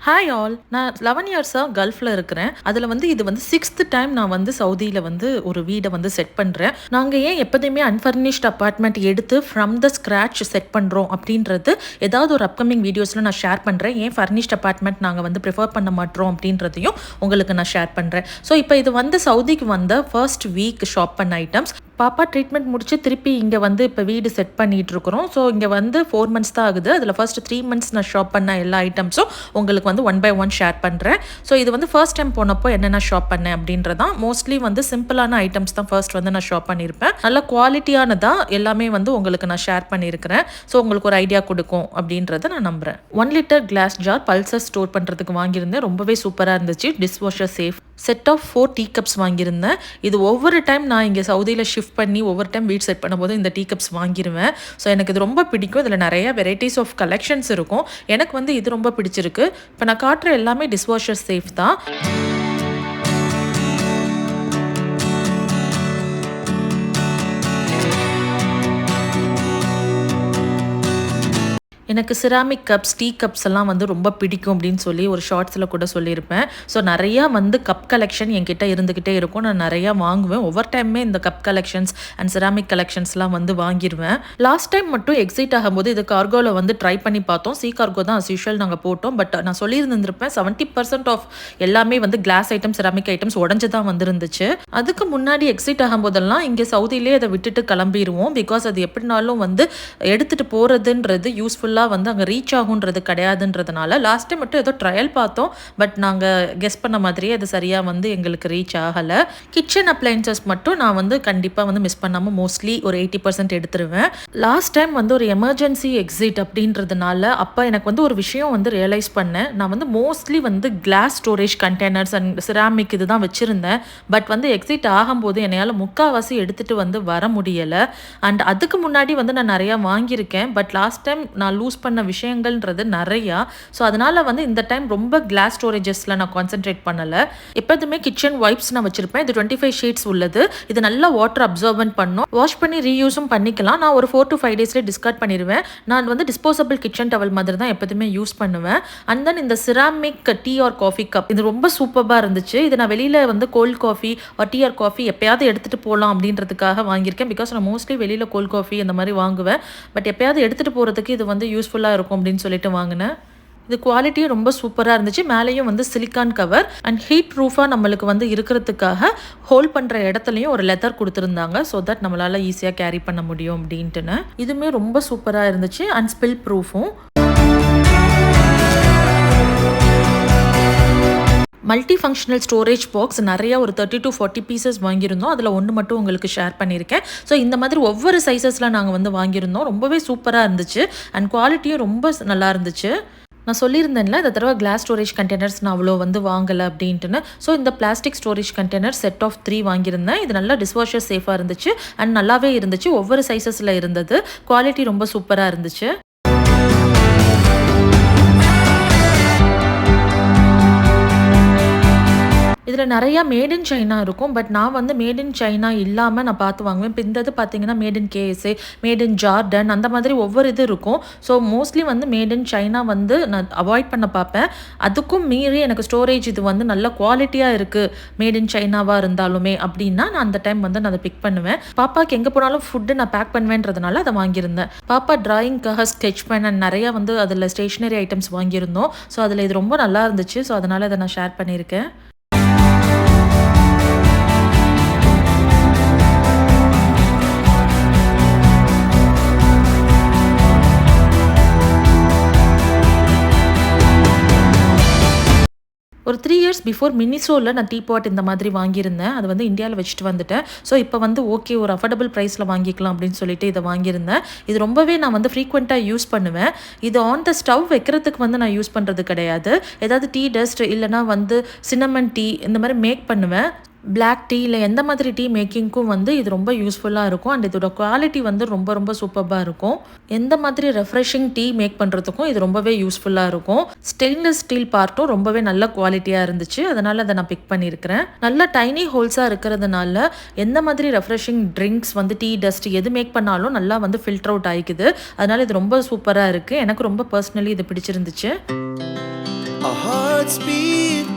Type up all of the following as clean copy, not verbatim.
Hi all, நான் 11 இயர்ஸாக கல்ஃபில் இருக்கிறேன். அதில் வந்து இது வந்து 6th டைம் நான் வந்து சவுதியில் வந்து ஒரு வீடை வந்து செட் பண்ணுறேன். நாங்கள் ஏன் எப்போதுமே அன்ஃபர்னிஷ்ட் அப்பார்ட்மெண்ட் எடுத்து ஃப்ரம் த ஸ்க்ராட்ச் செட் பண்ணுறோம் அப்படின்றது ஏதாவது ஒரு அப்கமிங் வீடியோஸில் நான் ஷேர் பண்ணுறேன். ஏன் ஃபர்னிஷ்ட் அப்பார்ட்மெண்ட் நாங்கள் வந்து ப்ரிஃபர் பண்ண மாட்டோம் அப்படின்றதையும் உங்களுக்கு நான் ஷேர் பண்ணுறேன். ஸோ இப்போ இது வந்து சவுதிக்கு வந்த ஃபர்ஸ்ட் வீக் ஷாப் பண்ண ஐட்டம்ஸ். பாப்பா ட்ரீட்மெண்ட் முடிச்சு திருப்பி இங்கே வந்து இப்போ வீடு செட் பண்ணிகிட்டு இருக்கிறோம். ஸோ இங்கே வந்து 4 months தான் ஆகுது. அதில் ஃபர்ஸ்ட் 3 months நான் ஷாப் பண்ண எல்லா ஐட்டம்ஸும் உங்களுக்கு வந்து 1 by 1 ஷேர் பண்ணுறேன். ஸோ இது வந்து ஃபர்ஸ்ட் டைம் போனப்போ என்னென்ன ஷாப் பண்ணேன் அப்படின்றதான். மோஸ்ட்லி வந்து சிம்பிளான ஐட்டம்ஸ் தான் ஃபர்ஸ்ட் வந்து நான் ஷாப் பண்ணியிருப்பேன். நல்ல குவாலிட்டியானதாக எல்லாமே வந்து உங்களுக்கு நான் ஷேர் பண்ணியிருக்கிறேன். ஸோ உங்களுக்கு ஒரு ஐடியா கொடுக்கும் அப்படின்றத நான் நம்புகிறேன். 1 liter glass jar pulses store பண்ணுறதுக்கு வாங்கியிருந்தேன். ரொம்பவே சூப்பராக இருந்துச்சு. Dishwasher safe. Set of 4 tea cups வாங்கியிருந்தேன். இது ஒவ்வொரு டைம் நான் இங்கே சவுதியில் ஷிஃப்ட் பண்ணி ஒவ்வொரு டைம் வீட் செட் பண்ணும்போது இந்த டீ கப்ஸ் வாங்கிடுவேன். ஸோ எனக்கு இது ரொம்ப பிடிக்கும். இதில் நிறைய வெரைட்டிஸ் ஆஃப் கலெக்ஷன்ஸ் இருக்கும். எனக்கு வந்து இது ரொம்ப பிடிச்சிருக்கு. இப்போ நான் காட்டுற எல்லாமே டிஷ்வாஷர் சேஃப் தான். எனக்கு சிராமிக் கப்ஸ், டீ கப்ஸ் எல்லாம் வந்து ரொம்ப பிடிக்கும் அப்படின்னு சொல்லி ஒரு ஷார்ட்ஸில் கூட சொல்லியிருப்பேன். ஸோ நிறையா வந்து கப் கலெக்ஷன் என்கிட்ட இருந்துக்கிட்டே இருக்கும். நான் நிறையா வாங்குவேன். ஒவ்வொரு டைமே இந்த கப் கலெக்ஷன்ஸ் அண்ட் சிராமிக் கலெக்ஷன்ஸ்லாம் வந்து வாங்கிடுவேன். லாஸ்ட் டைம் மட்டும் எக்ஸைட் ஆகும்போது இது கார்கோவில் வந்து ட்ரை பண்ணி பார்த்தோம். சி கார்கோ தான் அஸ் யூஷுவல் நாங்கள் போட்டோம். பட் நான் சொல்லியிருந்திருப்பேன் 70% ஆஃப் எல்லாமே வந்து கிளாஸ் ஐட்டம்ஸ், சிராமிக் ஐட்டம்ஸ் உடஞ்சு தான் வந்துருந்துச்சு. அதுக்கு முன்னாடி எக்ஸைட் ஆகும்போதெல்லாம் இங்கே சவுதியிலே அதை விட்டுட்டு கிளம்பிடுவோம். பிகாஸ் அது எப்படினாலும் வந்து எடுத்துகிட்டு போகிறதுன்றது யூஸ்ஃபுல்லாக வந்து அங்கே ரீச் ஆகுன்றது கிடையாதுன்றதுனால லாஸ்ட் டைம் மட்டும் ஏதோ ட்ரையல் பார்த்தோம். பட் நாங்கள் கெஸ் பண்ண மாதிரியே அது சரியாக வந்து எங்களுக்கு ரீச் ஆகலை. கிச்சன் அப்ளைன்சஸ் மட்டும் நான் வந்து கண்டிப்பாக வந்து மிஸ் பண்ணாமல் மோஸ்ட்லி ஒரு 80% எடுத்துருவேன். லாஸ்ட் டைம் வந்து ஒரு எமர்ஜென்சி எக்ஸிட் அப்படின்றதுனால அப்போ எனக்கு வந்து ஒரு விஷயம் வந்து ரியலைஸ் பண்ணேன். நான் வந்து மோஸ்ட்லி வந்து glass storage containers and ceramic இது தான் வச்சுருந்தேன். பட் வந்து எக்ஸிட் ஆகும்போது என்னையால் முக்கால்வாசி எடுத்துகிட்டு வந்து வர முடியலை. அண்ட் அதுக்கு முன்னாடி வந்து நான் நிறையா வாங்கியிருக்கேன். பட் லாஸ்ட் டைம் நான் லூஸ் பண்ண விஷயங்கள்ன்றது நிறையா. ஸோ அதனால் வந்து இந்த டைம் ரொம்ப கிளாஸ் ஸ்டோரேஜஸில் நான் கான்சென்ட்ரேட் பண்ணலை. எப்போதுமே கிச்சன் வைப்ஸ் நான் வச்சுருப்பேன். இது 25 ஷீட்ஸ் உள்ளது. இது நல்லா வாட்டர் அப்சர்வன்ட் பண்ணும். வாஷ் பண்ணி ரீயூஸும் பண்ணிக்கலாம். நான் ஒரு 4 to 5 daysலேயே டிஸ்கார்ட் பண்ணிடுவேன். நான் வந்து டிஸ்போசபிள் கிச்சன் டவல் மாதிரி தான் எப்போதுமே யூஸ் பண்ணுவேன். அண்ட் தென் இந்த ceramic tea R coffee cup இது ரொம்ப சூப்பராக இருந்துச்சு. இது நான் வெளியில் வந்து cold coffee or tea R coffee எப்போயாவது எடுத்துகிட்டு போகலாம் அப்படின்றதுக்காக வாங்கியிருக்கேன். பிகாஸ் நான் மோஸ்ட்லி வெளியில் கோல்ட் காஃபி அந்த மாதிரி வாங்குவேன். பட் எப்போயாவது எடுத்துகிட்டு போகிறதுக்கு இது வந்து யூஸ்ஃபுல்லாக இருக்கும் அப்படின்னு சொல்லிட்டு வாங்கினேன். இது குவாலிட்டியும் ரொம்ப சூப்பராக இருந்துச்சு. மேலேயும் வந்து சிலிக்கான் கவர் அண்ட் ஹீட் ப்ரூஃபாக நம்மளுக்கு வந்து இருக்கிறதுக்காக ஹோல்ட் பண்ணுற இடத்துலையும் ஒரு லெதர் கொடுத்துருந்தாங்க. ஸோ தட் நம்மளால் ஈஸியாக கேரி பண்ண முடியும் அப்படின்ட்டுன்னு. இதுவுமே ரொம்ப சூப்பராக இருந்துச்சு. அண்ட் ஸ்பில் ப்ரூஃபும். மல்டி ஃபங்க்ஷனல் ஸ்டோரேஜ் பாக்ஸ் நிறையா ஒரு 30 to 40 பீசஸ் வாங்கியிருந்தோம். அதில் ஒன்று மட்டும் உங்களுக்கு ஷேர் பண்ணியிருக்கேன். ஸோ இந்த மாதிரி ஒவ்வொரு சைஸஸில் நாங்கள் வந்து வாங்கியிருந்தோம். ரொம்பவே சூப்பராக இருந்துச்சு. அண்ட் குவாலிட்டியும் ரொம்ப நல்லா இருந்துச்சு. நான் சொல்லியிருந்தேன்ல இந்த தடவை கிளாஸ் ஸ்டோரேஜ் கண்டெய்னர்ஸ் நான் அவ்வளோ வந்து வாங்கலை அப்படின்ட்டுன்னு. ஸோ இந்த plastic storage container set of 3 வாங்கியிருந்தேன். இது நல்லா டிஷ்வாஷர் சேஃபாக இருந்துச்சு. அண்ட் நல்லாவே இருந்துச்சு. ஒவ்வொரு சைஸஸில் இருந்தது. குவாலிட்டி ரொம்ப சூப்பராக இருந்துச்சு. இதில் நிறையா மேட் இன் சைனா இருக்கும். பட் நான் வந்து மேட் இன் சைனா இல்லாமல் நான் பார்த்து வாங்குவேன். இப்போ இந்த இது பார்த்தீங்கன்னா made in KSA, made in Jordan அந்த மாதிரி ஒவ்வொரு இது இருக்கும். ஸோ மோஸ்ட்லி வந்து மேட் இன் சைனா வந்து நான் அவாய்ட் பண்ண பார்ப்பேன். அதுக்கும் மீறி எனக்கு ஸ்டோரேஜ் இது வந்து நல்ல குவாலிட்டியாக இருக்குது மேட் இன் சைனாவாக இருந்தாலுமே அப்படின்னா நான் அந்த டைம் வந்து நான் அதை பிக் பண்ணுவேன். பாப்பாவுக்கு எங்கே போனாலும் ஃபுட்டு நான் பேக் பண்ணுவேன்றதுனால அதை வாங்கியிருந்தேன். பாப்பா டிராயிங்காக ஸ்கெட்ச் பண்ண நிறையா வந்து அதில் ஸ்டேஷ்னரி ஐட்டம்ஸ் வாங்கியிருந்தோம். ஸோ அதில் இது ரொம்ப நல்லா இருந்துச்சு. ஸோ அதனால் அதை நான் ஷேர் பண்ணியிருக்கேன். ஒரு 3 years பிஃபோர் மினிசோவில் நான் டீ பாட் இந்த மாதிரி வாங்கியிருந்தேன். அது வந்து இந்தியாவில் வச்சுட்டு வந்துட்டேன். ஸோ இப்போ வந்து ஓகே ஒரு அஃபோர்டபுள் ப்ரைஸில் வாங்கிக்கலாம் அப்படின்னு சொல்லிட்டு இதை வாங்கியிருந்தேன். இது ரொம்பவே நான் வந்து ஃப்ரீக்வெண்ட்டாக யூஸ் பண்ணுவேன். இது ஆன் த ஸ்டவ் வைக்கிறதுக்கு வந்து நான் யூஸ் பண்ணுறது கிடையாது. ஏதாவது டீ டஸ்ட் இல்லைனா வந்து சின்னமன் டீ இந்த மாதிரி மேக் பண்ணுவேன். பிளாக் டீ இல்லை எந்த மாதிரி டீ மேக்கிங்க்கும் வந்து இது ரொம்ப யூஸ்ஃபுல்லாக இருக்கும். அண்ட் இதோட குவாலிட்டி வந்து ரொம்ப ரொம்ப சூப்பராக இருக்கும். எந்த மாதிரி ரெஃப்ரெஷிங் டீ மேக் பண்ணுறதுக்கும் இது ரொம்பவே யூஸ்ஃபுல்லாக இருக்கும். ஸ்டெயின்லெஸ் ஸ்டீல் பார்ட்டும் ரொம்பவே நல்ல குவாலிட்டியாக இருந்துச்சு. அதனால் அதை நான் பிக் பண்ணியிருக்கிறேன். நல்ல டைனி ஹோல்ஸாக இருக்கிறதுனால எந்த மாதிரி ரெஃப்ரெஷிங் ட்ரிங்க்ஸ் வந்து டீ டஸ்ட் எது மேக் பண்ணாலும் நல்லா வந்து ஃபில்டர் அவுட் ஆகிக்குது. அதனால் இது ரொம்ப சூப்பராக இருக்குது. எனக்கு ரொம்ப பர்சனலி இது பிடிச்சிருந்துச்சு. Our hearts beat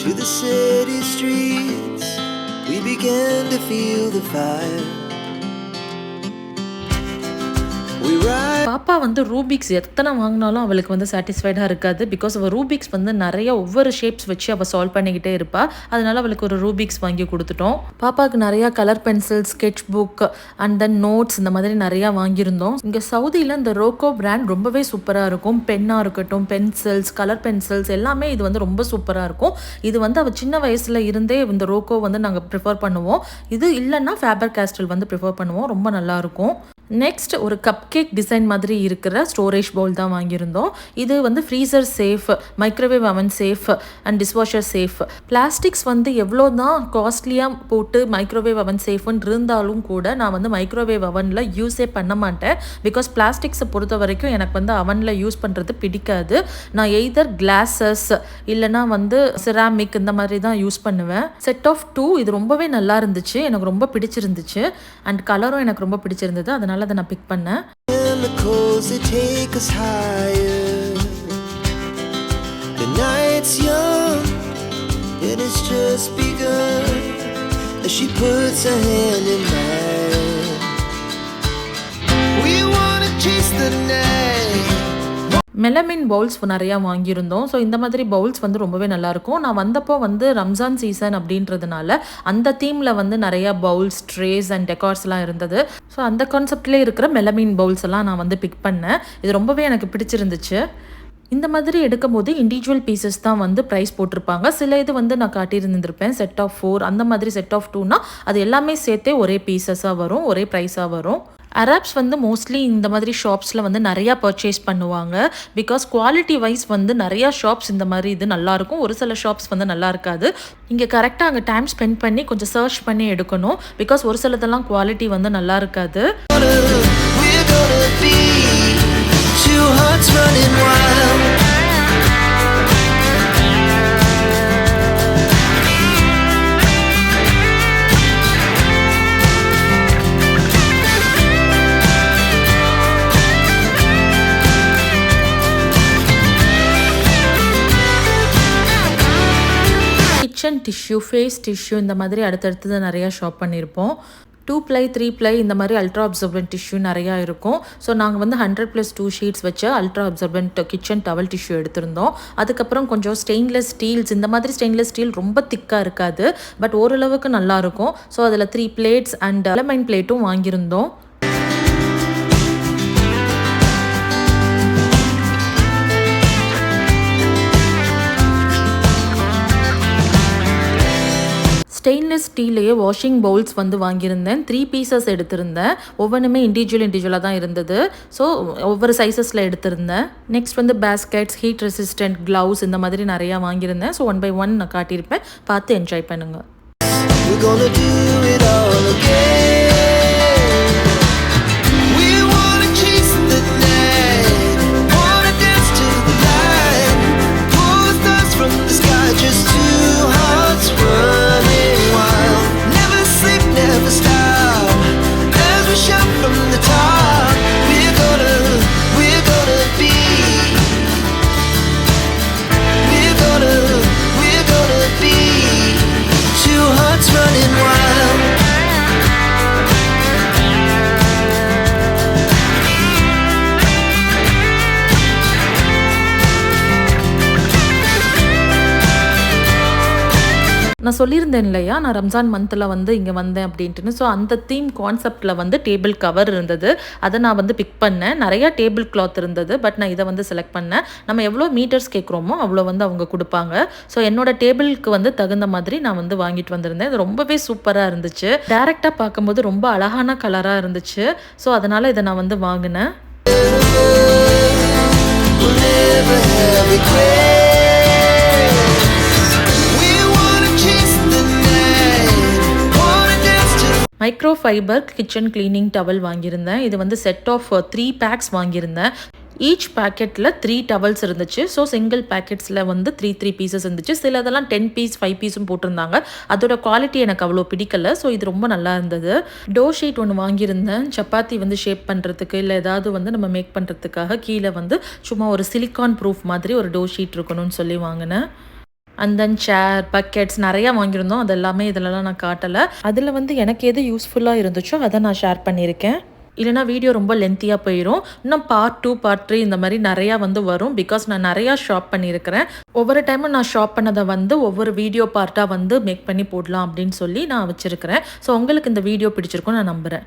to the city streets. We began to feel the fire. We ride. பாப்பா வந்து ரூபிக்ஸ் எத்தனை வாங்கினாலும் அவளுக்கு வந்து சாட்டிஸ்ஃபைடாக இருக்காது. பிகாஸ் அவள் ரூபிக்ஸ் வந்து நிறைய ஒவ்வொரு ஷேப்ஸ் வச்சு அவள் சால்வ் பண்ணிக்கிட்டே இருப்பாள். அதனால அவளுக்கு ஒரு ரூபிக்ஸ் வாங்கி கொடுத்துட்டோம். பாப்பாவுக்கு நிறையா colour pencil, sketch book and then notes இந்த மாதிரி நிறையா வாங்கியிருந்தோம். இங்கே சவுதியில் இந்த ரோக்கோ பிராண்ட் ரொம்பவே சூப்பராக இருக்கும். பென்னாக இருக்கட்டும், பென்சில்ஸ், கலர் பென்சில்ஸ் எல்லாமே இது வந்து ரொம்ப சூப்பராக இருக்கும். இது வந்து அவள் சின்ன வயசில் இருந்தே இந்த ரோக்கோ வந்து நாங்கள் ப்ரிஃபர் பண்ணுவோம். இது இல்லைன்னா ஃபேபர் கேஸ்டில் வந்து ப்ரிஃபர் பண்ணுவோம். ரொம்ப நல்லாயிருக்கும். நெக்ஸ்ட் ஒரு கப் கேக் டிசைன் மாதிரி இருக்கிற ஸ்டோரேஜ் பவுல் தான் வாங்கியிருந்தோம். இது வந்து ஃப்ரீசர் சேஃப், மைக்ரோவேவ் அவன் safe and dishwasher safe. Plastics வந்து எவ்வளோ தான் காஸ்ட்லியாக போட்டு மைக்ரோவேவ் அவன் சேஃப்னு இருந்தாலும் கூட நான் வந்து மைக்ரோவேவ் அவனில் யூஸே பண்ண மாட்டேன். பிகாஸ் பிளாஸ்டிக்ஸை பொறுத்த வரைக்கும் எனக்கு வந்து அவனில் யூஸ் பண்ணுறது பிடிக்காது. நான் எய்தர் கிளாஸஸ் இல்லைனா வந்து செராமிக் இந்த மாதிரி தான் யூஸ் பண்ணுவேன். செட் ஆஃப் 2 இது ரொம்பவே நல்லா இருந்துச்சு. எனக்கு ரொம்ப பிடிச்சிருந்துச்சு அண்ட் கலரும் எனக்கு ரொம்ப பிடிச்சிருந்தது. அதனால அதை நான் பிக் பண்ணேன். Chemicals that take us higher. The night's young and it's just begun as she puts her hand in mine. We wanna chase the night. Melamine bowls நிறையா வாங்கியிருந்தோம். ஸோ இந்த மாதிரி பவுல்ஸ் வந்து ரொம்பவே நல்லாயிருக்கும். நான் வந்தப்போ வந்து ரம்ஜான் சீசன் அப்படின்றதுனால அந்த தீமில் வந்து நிறையா பவுல்ஸ், ட்ரேஸ் அண்ட் டெக்கார்ஸ்லாம் இருந்தது. ஸோ அந்த கான்செப்ட்லேயே இருக்கிற மெலமின் பவுல்ஸ் எல்லாம் நான் வந்து பிக் பண்ணேன். இது ரொம்பவே எனக்கு பிடிச்சிருந்துச்சு. இந்த மாதிரி எடுக்கும் போது இண்டிவிஜுவல் பீசஸ் தான் வந்து ப்ரைஸ் போட்டிருப்பாங்க. சில இது வந்து நான் காட்டியிருந்திருப்பேன் செட் ஆஃப் 4, அந்த மாதிரி செட் ஆஃப் 2னா அது எல்லாமே சேர்த்தே ஒரே பீசஸாக வரும், ஒரே ப்ரைஸாக வரும். அரப்ஸ் வந்து மோஸ்ட்லி இந்த மாதிரி ஷாப்ஸில் வந்து நிறையா பர்ச்சேஸ் பண்ணுவாங்க. பிகாஸ் குவாலிட்டி வைஸ் வந்து நிறையா ஷாப்ஸ் இந்த மாதிரி இது நல்லாயிருக்கும், ஒரு சில ஷாப்ஸ் வந்து நல்லா இருக்காது. இங்கே கரெக்டாக அங்கே டைம் ஸ்பெண்ட் பண்ணி கொஞ்சம் சர்ச் பண்ணி எடுக்கணும். பிகாஸ் ஒரு சிலதெல்லாம் குவாலிட்டி வந்து நல்லா இருக்காது. கிச்சன் டிஷ்யூ, ஃபேஸ் டிஷ்யூ இந்த மாதிரி அடுத்தடுத்தது நிறையா ஷாப் பண்ணியிருப்போம். 2 ply 3 ply இந்த மாதிரி அல்ட்ரா அப்சர்பன்ட் டிஷ்யூ நிறையா இருக்கும். ஸோ நாங்கள் வந்து 100+2 ஷீட்ஸ் வச்சு அல்ட்ரா அப்சர்பன்ட் கிச்சன் டவல் டிஷ்யூ எடுத்திருந்தோம். அதுக்கப்புறம் கொஞ்சம் ஸ்டெயின்லெஸ் ஸ்டீல்ஸ், இந்த மாதிரி ஸ்டெயின்லெஸ் ஸ்டீல் ரொம்ப திக்காக இருக்காது, பட் ஓரளவுக்கு நல்லாயிருக்கும். ஸோ அதில் 3 பிளேட்ஸ் அண்ட் அலமைன் பிளேட்டும் வாங்கியிருந்தோம். ஸ்டெயின்லெஸ் ஸ்டீல்லையே வாஷிங் பவுல்ஸ் வந்து வாங்கியிருந்தேன். 3 பீசஸ் எடுத்திருந்தேன். ஒவ்வொன்றுமே இண்டிவிஜுவலாக தான் இருந்தது. ஸோ ஒவ்வொரு சைஸஸில் எடுத்திருந்தேன். நெக்ஸ்ட் வந்து பேஸ்கெட்ஸ், ஹீட் ரெசிஸ்டன்ட் க்ளவுஸ் இந்த மாதிரி நிறையா வாங்கியிருந்தேன். ஸோ 1 by 1 நான் காட்டியிருப்பேன், பார்த்து என்ஜாய் பண்ணுங்கள். நான் சொல்லியிருந்தேன் இல்லையா, நான் ரம்ஜான் மந்தில் வந்து இங்கே வந்தேன் அப்படின்ட்டுன்னு. ஸோ அந்த தீம் கான்செப்டில் வந்து டேபிள் கவர் இருந்தது, அதை நான் வந்து பிக் பண்ணேன். நிறையா டேபிள் கிளாத் இருந்தது, பட் நான் இதை வந்து செலக்ட் பண்ணேன். நம்ம எவ்வளோ மீட்டர்ஸ் கேட்குறோமோ அவ்வளோ வந்து அவங்க கொடுப்பாங்க. ஸோ என்னோட டேபிளுக்கு வந்து தகுந்த மாதிரி நான் வந்து வாங்கிட்டு வந்திருந்தேன். இது ரொம்பவே சூப்பராக இருந்துச்சு. டேரெக்டாக பார்க்கும்போது ரொம்ப அழகான கலராக இருந்துச்சு. ஸோ அதனால் இதை நான் வந்து வாங்கினேன். Micro fibre kitchen cleaning towel வாங்கியிருந்தேன். இது வந்து செட் ஆஃப் 3 பேக்ஸ் வாங்கியிருந்தேன். ஈச் பேக்கெட்டில் 3 டவல்ஸ் இருந்துச்சு. ஸோ சிங்கிள் பேக்கெட்ஸில் வந்து 3 பீசஸ் இருந்துச்சு. சிலதெல்லாம் 10 பீஸ் 5 பீஸும் போட்டிருந்தாங்க. அதோட குவாலிட்டி எனக்கு அவ்வளோ பிடிக்கல. ஸோ இது ரொம்ப நல்லா இருந்தது. டோ ஷீட் ஒன்று வாங்கியிருந்தேன். சப்பாத்தி வந்து ஷேப் பண்ணுறதுக்கு இல்லை ஏதாவது வந்து நம்ம மேக் பண்ணுறதுக்காக கீழே வந்து சும்மா ஒரு சிலிக்கான் ப்ரூஃப் மாதிரி ஒரு டோ ஷீட் இருக்கணும்னு சொல்லி வாங்கினேன். அண்ட் தென் சேர், பக்கெட்ஸ் நிறையா வாங்கியிருந்தோம். அது எல்லாமே இதிலலாம் நான் காட்டலை. அதில் வந்து எனக்கு எது யூஸ்ஃபுல்லாக இருந்துச்சோ அதை நான் ஷேர் பண்ணியிருக்கேன். இல்லைனா வீடியோ ரொம்ப லென்த்தியாக போயிடும். இன்னும் பார்ட் 2 பார்ட் 3 இந்த மாதிரி நிறையா வந்து வரும். பிகாஸ் நான் நிறையா ஷாப் பண்ணியிருக்கிறேன். ஒவ்வொரு டைமும் நான் ஷாப் பண்ணதை வந்து ஒவ்வொரு வீடியோ பார்ட்டாக வந்து மேக் பண்ணி போடலாம் அப்படின்னு சொல்லி நான் வச்சுருக்கிறேன். ஸோ உங்களுக்கு இந்த வீடியோ பிடிச்சிருக்கும் நான் நம்புகிறேன்.